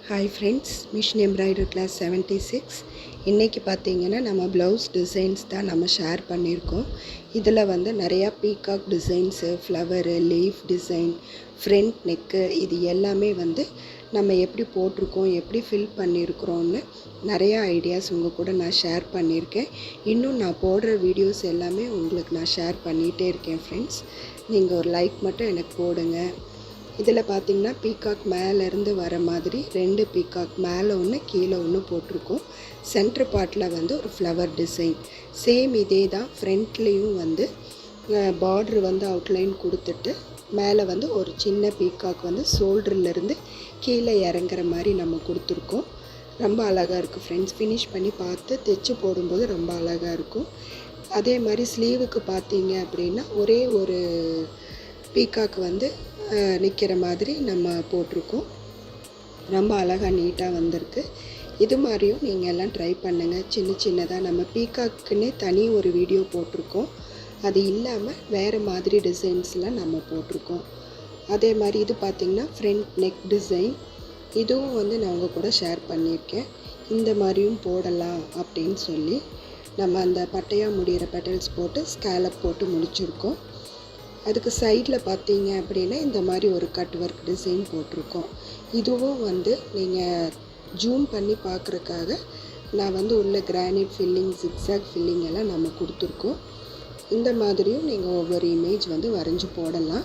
Hi friends, Machine Embroidery Class 76. இன்னைக்கு பார்த்தீங்கன்னா நம்ம ப்ளவுஸ் டிசைன்ஸ் தான் நம்ம ஷேர் பண்ணியிருக்கோம். இதில் வந்து நிறையா peacock designs, flower, leaf design, front neck இது எல்லாமே வந்து நம்ம எப்படி போட்டிருக்கோம், எப்படி ஃபில் பண்ணியிருக்கிறோன்னு நிறையா ஐடியாஸ் உங்கள் கூட நான் ஷேர் பண்ணியிருக்கேன். இன்னும் நான் போடுற வீடியோஸ் எல்லாமே உங்களுக்கு நான் ஷேர் பண்ணிகிட்டே இருக்கேன் ஃப்ரெண்ட்ஸ். நீங்கள் ஒரு லைக் மட்டும் எனக்கு போடுங்க. இதில் பார்த்திங்கன்னா பீகாக் மேலேருந்து வர மாதிரி 2 பீகாக் மேலே ஒன்று கீழே ஒன்று போட்டிருக்கோம். சென்டர் பார்ட்டில் வந்து ஒரு ஃப்ளவர் டிசைன் சேம் இதே தான். ஃப்ரண்ட்லேயும் வந்து பார்ட்ரு வந்து அவுட்லைன் கொடுத்துட்டு மேலே வந்து ஒரு சின்ன பீகாக் வந்து ஷோல்டர்லேருந்து கீழே இறங்குற மாதிரி நம்ம கொடுத்துருக்கோம். ரொம்ப அழகாக இருக்குது ஃப்ரெண்ட்ஸ். ஃபினிஷ் பண்ணி பார்த்து தைச்சி போடும்போது ரொம்ப அழகாக இருக்கும். அதே மாதிரி ஸ்லீவுக்கு பார்த்தீங்க அப்படின்னா ஒரே ஒரு பீகாக் வந்து நிற்கிற மாதிரி நம்ம போட்டிருக்கோம். ரொம்ப அழகாக நீட்டாக வந்திருக்கு. இது மாதிரியும் நீங்கள் எல்லாம் ட்ரை பண்ணுங்கள். சின்னதாக நம்ம பீகாக்குன்னே தனி ஒரு வீடியோ போட்டிருக்கோம். அது இல்லாமல் வேறு மாதிரி டிசைன்ஸ்லாம் நம்ம போட்டிருக்கோம். அதே மாதிரி இது பார்த்திங்கன்னா ஃப்ரண்ட் நெக் டிசைன். இதுவும் வந்து நான் உங்கள் கூட ஷேர் பண்ணியிருக்கேன். இந்த மாதிரியும் போடலாம் அப்படின்னு சொல்லி நம்ம அந்த பட்டையாக முடிகிற பெட்டல்ஸ் போட்டு ஸ்கேலப் போட்டு முடிச்சிருக்கோம். அதுக்கு சைடில் பார்த்தீங்க அப்படின்னா இந்த மாதிரி ஒரு கட் ஒர்க் டிசைன் போட்டிருக்கோம். இதுவும் வந்து நீங்கள் ஜூம் பண்ணி பார்க்குறக்காக நான் வந்து உள்ள கிரானைட் ஃபில்லிங், ஜிக்ஸாக் ஃபில்லிங் எல்லாம் நம்ம கொடுத்துருக்கோம். இந்த மாதிரியும் நீங்கள் ஒவ்வொரு இமேஜ் வந்து வரைஞ்சி போடலாம்.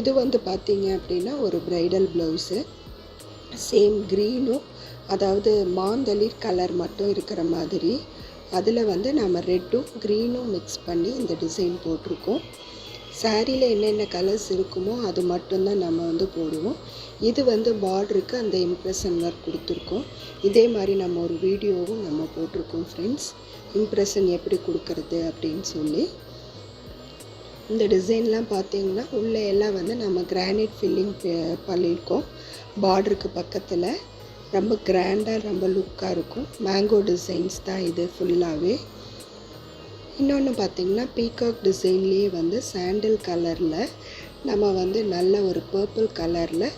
இது வந்து பார்த்தீங்க அப்படின்னா ஒரு ப்ரைடல் ப்ளவுஸு. சேம் க்ரீனும் அதாவது மாந்தளிர் கலர் மட்டும் இருக்கிற மாதிரி அதில் வந்து நம்ம ரெட்டும் க்ரீனும் மிக்ஸ் பண்ணி இந்த டிசைன் போட்டிருக்கோம். சாரியில் என்னென்ன கலர்ஸ் இருக்குமோ அது மட்டும்தான் நம்ம வந்து போடுவோம். இது வந்து பார்டருக்கு அந்த இம்ப்ரெஷன் ஒர்க் கொடுத்துருக்கோம். இதே மாதிரி நம்ம ஒரு வீடியோவும் நம்ம போட்டிருக்கோம் ஃப்ரெண்ட்ஸ், இம்ப்ரெஷன் எப்படி கொடுக்கறது அப்படின்னு சொல்லி. இந்த டிசைன்லாம் பார்த்தீங்கன்னா உள்ளே எல்லாம் வந்து நம்ம கிரானைட் ஃபில்லிங் பண்ணியிருக்கோம். பார்டருக்கு பக்கத்தில் ரொம்ப கிராண்டாக ரொம்ப லுக்காக இருக்கும். மேங்கோ டிசைன்ஸ் தான் இது ஃபுல்லாகவே. இன்னொன்று பார்த்திங்கன்னா பீகாக் டிசைன்லேயே வந்து சாண்டில் கலரில் நம்ம வந்து நல்ல ஒரு பர்பிள் கலரில்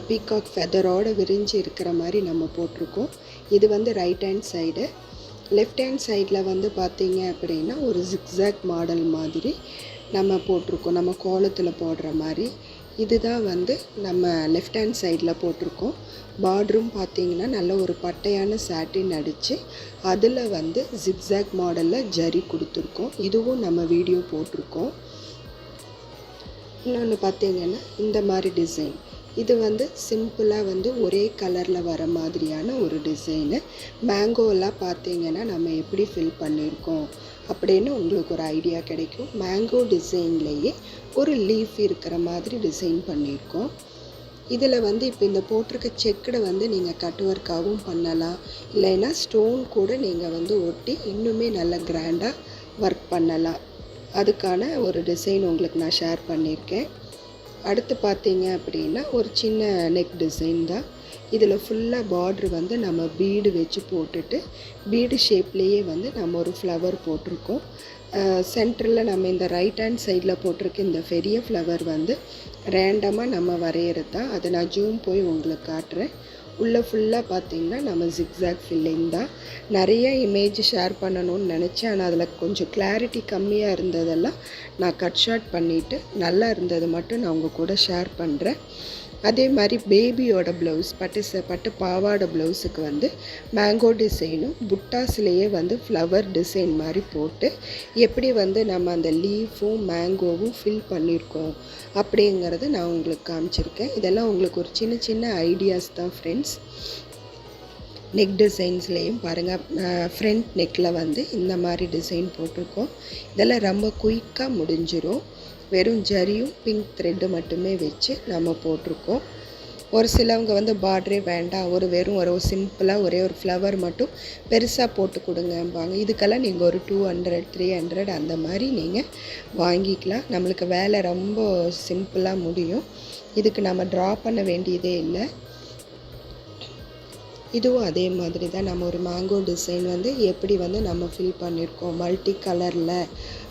பீகாக் ஃபெதரோடு விரிஞ்சு இருக்கிற மாதிரி நம்ம போட்டிருக்கோம். இது வந்து right hand side. Left hand சைடில் வந்து பார்த்திங்க அப்படின்னா ஒரு ஜிக்ஸாக் மாடல் மாதிரி நம்ம போட்டிருக்கோம், நம்ம கோலத்தில் போடுற மாதிரி. இதுதான் வந்து நம்ம லெஃப்ட் ஹேண்ட் சைடில் போட்டிருக்கோம். பார்டரும் பார்த்திங்கன்னா நல்ல ஒரு பட்டையான சாட்டின் அடித்து அதில் வந்து ஜிக்ஸாக் மாடலில் ஜரி கொடுத்துருக்கோம். இதுவும் நம்ம வீடியோ போட்டிருக்கோம். இன்னொன்று பார்த்திங்கன்னா இந்த மாதிரி டிசைன். இது வந்து சிம்பிளாக வந்து ஒரே கலரில் வர மாதிரியான ஒரு டிசைனு. மேங்கோலாம் பார்த்திங்கன்னா நம்ம எப்படி ஃபில் பண்ணியிருக்கோம் அப்படின்னு உங்களுக்கு ஒரு ஐடியா கிடைக்கும். மேங்கோ டிசைன்லேயே ஒரு லீஃப் இருக்கிற மாதிரி டிசைன் பண்ணியிருக்கோம். இதில் வந்து இப்போ இந்த போட்டிருக்க செக்கடை வந்து நீங்கள் கட் ஒர்க்காகவும் பண்ணலாம், இல்லைன்னா ஸ்டோன் கூட நீங்கள் வந்து ஒட்டி இன்னுமே நல்லா கிராண்டாக ஒர்க் பண்ணலாம். அதுக்கான ஒரு டிசைன் உங்களுக்கு நான் ஷேர் பண்ணியிருக்கேன். அடுத்து பார்த்தீங்க அப்படின்னா ஒரு சின்ன நெக் டிசைன் தான். இதில் ஃபுல்லாக பார்ட்ரு வந்து நம்ம பீடு வச்சு போட்டுட்டு பீடு ஷேப்லேயே வந்து நம்ம ஒரு ஃப்ளவர் போட்டிருக்கோம். சென்டரில் நம்ம இந்த ரைட் ஹேண்ட் சைடில் போட்டிருக்க இந்த பெரிய ஃப்ளவர் வந்து ரேண்டமாக நம்ம வரைகிறது தான். அதை நான் ஜூம் போய் உங்களுக்கு காட்டுறேன். உள்ளே ஃபுல்லாக பார்த்திங்கன்னா நம்ம ஜிக்ஸாக் ஃபில்லிங் தான். நிறைய இமேஜ் ஷேர் பண்ணணும்னு நினச்சேன், ஆனால் அதில் கொஞ்சம் கிளாரிட்டி கம்மியாக இருந்ததெல்லாம் நான் கட் ஷார்ட் பண்ணிவிட்டு நல்லா இருந்தது மட்டும் நான் உங்கள் கூட ஷேர் பண்ணுறேன். அதே மாதிரி பேபியோட ப்ளவுஸ், பட்டு பாவாடை ப்ளவுஸுக்கு வந்து மேங்கோ டிசைனும் புட்டாஸ்லேயே வந்து ஃப்ளவர் டிசைன் மாதிரி போட்டு எப்படி வந்து நம்ம அந்த லீஃபும் மேங்கோவும் ஃபில் பண்ணியிருக்கோம் அப்படிங்கிறத நான் உங்களுக்கு காமிச்சிருக்கேன். இதெல்லாம் உங்களுக்கு ஒரு சின்ன ஐடியாஸ் தான் ஃப்ரெண்ட்ஸ். நெக் டிசைன்ஸ்லேயும் பாருங்கள், ஃப்ரண்ட் நெக்கில் வந்து இந்த மாதிரி டிசைன் போட்டிருக்கோம். இதெல்லாம் ரொம்ப குயிக்காக முடிஞ்சிடும். வெறும் ஜரியும் பிங்க் த்ரெட்டு மட்டுமே வச்சு நம்ம போட்டிருக்கோம். ஒரு சிலவங்க வந்து பார்டரே வேண்டாம், வெறும் ஒரு சிம்பிளாக ஒரே ஒரு ஃப்ளவர் மட்டும் பெருசாக போட்டு கொடுங்கம்பாங்க. இதுக்கெல்லாம் நீங்கள் ஒரு 200 300 அந்த மாதிரி நீங்கள் வாங்கிக்கலாம். நம்மளுக்கு வேலை ரொம்ப சிம்பிளாக முடியும். இதுக்கு நம்ம ட்ரா பண்ண வேண்டியதே இல்லை. இதுவும் அதே மாதிரி தான். நம்ம ஒரு மேங்கோ டிசைன் வந்து எப்படி வந்து நம்ம ஃபில் பண்ணியிருக்கோம் மல்டி கலரில்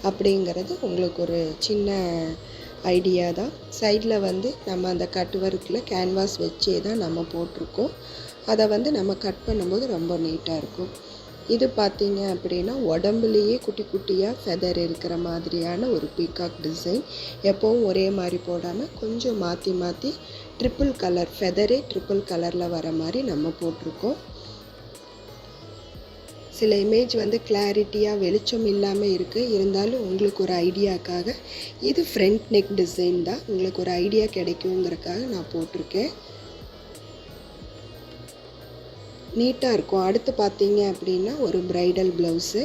அப்படிங்கிறது உங்களுக்கு ஒரு சின்ன ஐடியா தான். சைடில் வந்து நம்ம அந்த கட் ஒர்க்கில் கேன்வாஸ் வச்சே தான் நம்ம போட்டிருக்கோம். அதை வந்து நம்ம கட் பண்ணும்போது ரொம்ப நீட்டாக இருக்கும். இது பார்த்தீங்க அப்படின்னா உடம்புலேயே குட்டி குட்டியாக ஃபெதர் இருக்கிற மாதிரியான ஒரு பீகாக் டிசைன். எப்போவும் ஒரே மாதிரி போடாமல் கொஞ்சம் மாற்றி மாற்றி ட்ரிப்பிள் கலர் ஃபெதரே ட்ரிப்பிள் கலரில் வர மாதிரி நம்ம போட்டிருக்கோம். சில இமேஜ் வந்து கிளாரிட்டியாக வெளிச்சம் இல்லாமல் இருக்குது. இருந்தாலும் உங்களுக்கு ஒரு ஐடியாக்காக இது ஃப்ரண்ட் நெக் டிசைன் தான், உங்களுக்கு ஒரு ஐடியா கிடைக்குங்கிறக்காக நான் போட்டிருக்கேன். நீட்டாக இருக்கும். அடுத்து பார்த்தீங்க அப்படின்னா ஒரு ப்ரைடல் ப்ளவுஸு.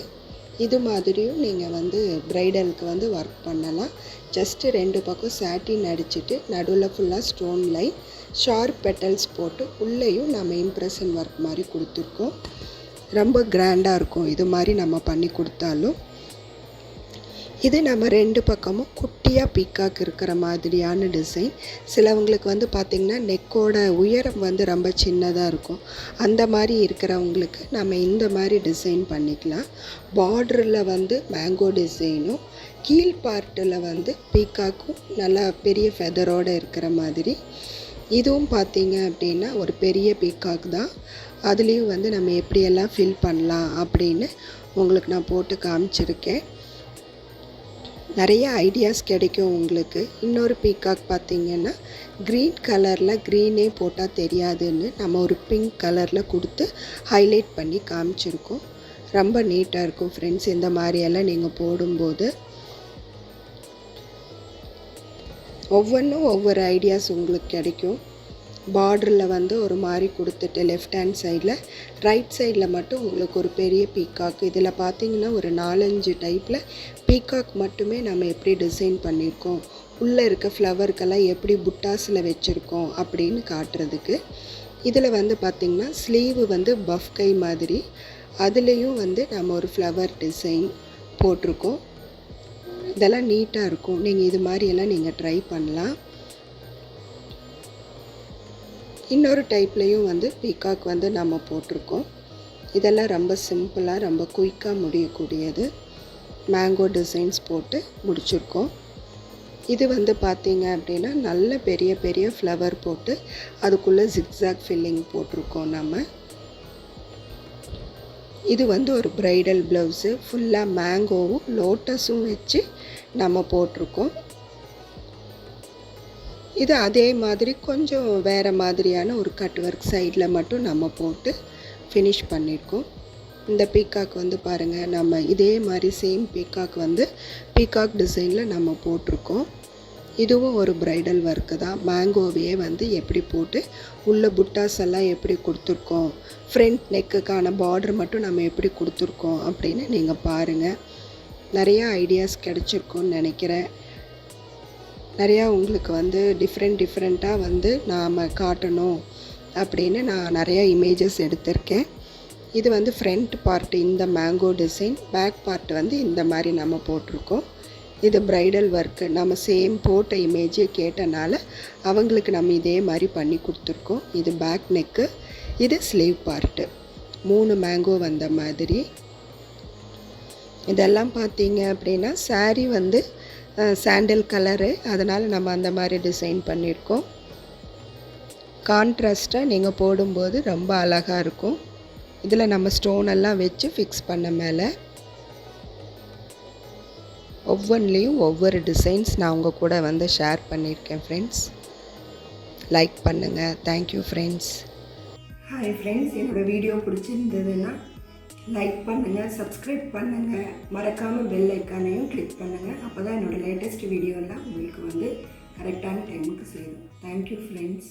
இது மாதிரியும் நீங்கள் வந்து ப்ரைடலுக்கு வந்து ஒர்க் பண்ணலாம். ஜஸ்ட்டு 2 பக்கம் சாட்டின் அடிச்சுட்டு நடுவில் ஃபுல்லாக ஸ்டோன் லைன் ஷார்ப் பெட்டல்ஸ் போட்டு உள்ளேயும் நம்ம இம்ப்ரெஷன் ஒர்க் மாதிரி கொடுத்துருக்கோம். ரொம்ப கிராண்டாக இருக்கும் இது மாதிரி நம்ம பண்ணி கொடுத்தாலும். இது நம்ம 2 பக்கமும் குட்டியாக பீக்காக் இருக்கிற மாதிரியான டிசைன். சிலவங்களுக்கு வந்து பார்த்திங்கன்னா நெக்கோட உயரம் வந்து ரொம்ப சின்னதாக இருக்கும். அந்த மாதிரி இருக்கிறவங்களுக்கு நம்ம இந்த மாதிரி டிசைன் பண்ணிக்கலாம். பார்டரில் வந்து மேங்கோ டிசைனும் கீழ் பார்ட்டில் வந்து பீக்காக்கும் நல்லா பெரிய ஃபெதரோடு இருக்கிற மாதிரி. இதுவும் பார்த்திங்க அப்படின்னா ஒரு பெரிய பீக்காக் தான். அதுலேயும் வந்து நம்ம எப்படியெல்லாம் ஃபில் பண்ணலாம் அப்படின்னு உங்களுக்கு நான் போட்டு காமிச்சிருக்கேன். நிறைய ஐடியாஸ் கிடைக்கும் உங்களுக்கு. இன்னொரு பீகாக் பார்த்திங்கன்னா க்ரீன் கலரில் க்ரீனே போட்டால் தெரியாதுன்னு நம்ம ஒரு பிங்க் கலரில் கொடுத்து ஹைலைட் பண்ணி காமிச்சிருக்கோம். ரொம்ப நீட்டாக இருக்கும் ஃப்ரெண்ட்ஸ் இந்த மாதிரியெல்லாம் நீங்கள் போடும்போது. ஒவ்வொன்றும் ஒவ்வொரு ஐடியாஸ் உங்களுக்கு கிடைக்கும். பார்டரில் வந்து ஒரு மாதிரி கொடுத்துட்டு லெஃப்ட் ஹேண்ட் சைடில், ரைட் சைடில் மட்டும் உங்களுக்கு ஒரு பெரிய பீகாக். இதில் பார்த்திங்கன்னா ஒரு 4-5 டைப்பில் பீகாக் மட்டுமே நம்ம எப்படி டிசைன் பண்ணியிருக்கோம், உள்ளே இருக்க ஃப்ளவருக்கெல்லாம் எப்படி புட்டாஸில் வச்சுருக்கோம் அப்படின்னு காட்டுறதுக்கு. இதில் வந்து பார்த்திங்கன்னா ஸ்லீவு வந்து பஃப் கை மாதிரி, அதுலேயும் வந்து நம்ம ஒரு ஃப்ளவர் டிசைன் போட்டிருக்கோம். இதெல்லாம் நீட்டாக இருக்கும். நீங்கள் இது மாதிரியெல்லாம் நீங்கள் ட்ரை பண்ணலாம். இன்னொரு டைப்லேயும் வந்து பீகாக் வந்து நம்ம போட்டிருக்கோம். இதெல்லாம் ரொம்ப சிம்பிளாக ரொம்ப குயிக்காக முடியக்கூடியது. மேங்கோ டிசைன்ஸ் போட்டு முடிச்சிருக்கோம். இது வந்து பார்த்திங்க அப்படின்னா நல்ல பெரிய பெரிய ஃப்ளவர் போட்டு அதுக்குள்ளே ஜிக்ஸாக் ஃபில்லிங் போட்டிருக்கோம் நம்ம. இது வந்து ஒரு ப்ரைடல் ப்ளவுஸு. ஃபுல்லாக மேங்கோவும் லோட்டஸும் வச்சு நம்ம போட்டிருக்கோம். இது அதே மாதிரி கொஞ்சம் வேறு மாதிரியான ஒரு கட் ஒர்க் சைடில் மட்டும் நம்ம போட்டு ஃபினிஷ் பண்ணியிருக்கோம். இந்த பீகாக் வந்து பாருங்கள், நம்ம இதே மாதிரி சேம் பீகாக் வந்து பீகாக் டிசைனில் நம்ம போட்டிருக்கோம். இதுவும் ஒரு ப்ரைடல் ஒர்க்கு தான். மேங்கோவையே வந்து எப்படி போட்டு உள்ள புட்டாஸ் எல்லாம் எப்படி கொடுத்துருக்கோம், ஃப்ரண்ட் நெக்குக்கான பார்டர் மட்டும் நம்ம எப்படி கொடுத்துருக்கோம் அப்படின்னு நீங்கள் பாருங்கள். நிறையா ஐடியாஸ் கிடச்சிருக்கோன்னு நினைக்கிறேன். நிறையா உங்களுக்கு வந்து டிஃப்ரெண்ட்டாக வந்து நாம் காட்டணும் அப்படின்னு நான் நிறையா இமேஜஸ் எடுத்திருக்கேன். இது வந்து ஃப்ரண்ட் பார்ட் இந்த மேங்கோ டிசைன், பேக் பார்ட் வந்து இந்த மாதிரி நம்ம போட்டிருக்கோம். இது ப்ரைடல் ஒர்க்கு. நம்ம சேம் போட்ட இமேஜே கேட்டனால அவங்களுக்கு நம்ம இதே மாதிரி பண்ணி கொடுத்துருக்கோம். இது பேக் நெக்கு, இது ஸ்லீவ் பார்ட்டு. 3 மேங்கோ வந்த மாதிரி. இதெல்லாம் பார்த்தீங்க அப்படின்னா சாரீ வந்து சாண்டல் கலரு, அதனால் நம்ம அந்த மாதிரி டிசைன் பண்ணியிருக்கோம். கான்ட்ராஸ்ட்டாக நீங்கள் போடும்போது ரொம்ப அழகாக இருக்கும். இதில் நம்ம ஸ்டோன் எல்லாம் வச்சு ஃபிக்ஸ் பண்ண மேலே ஒவ்வொன்றிலையும் ஒவ்வொரு டிசைன்ஸ் நான் உங்கள் கூட வந்து ஷேர் பண்ணியிருக்கேன் ஃப்ரெண்ட்ஸ். லைக் பண்ணுங்கள். Thank you friends. ஹாய் ஃப்ரெண்ட்ஸ், என்னோடய வீடியோ பிடிச்சிருந்ததுன்னா லைக் பண்ணுங்கள், சப்ஸ்கிரைப் பண்ணுங்கள், மறக்காமல் பெல் ஐக்கானையும் கிளிக் பண்ணுங்கள். அப்போ தான் என்னோடய லேட்டஸ்ட் வீடியோலாம் உங்களுக்கு வந்து கரெக்டான டைமுக்கு சேரும். Thank you friends.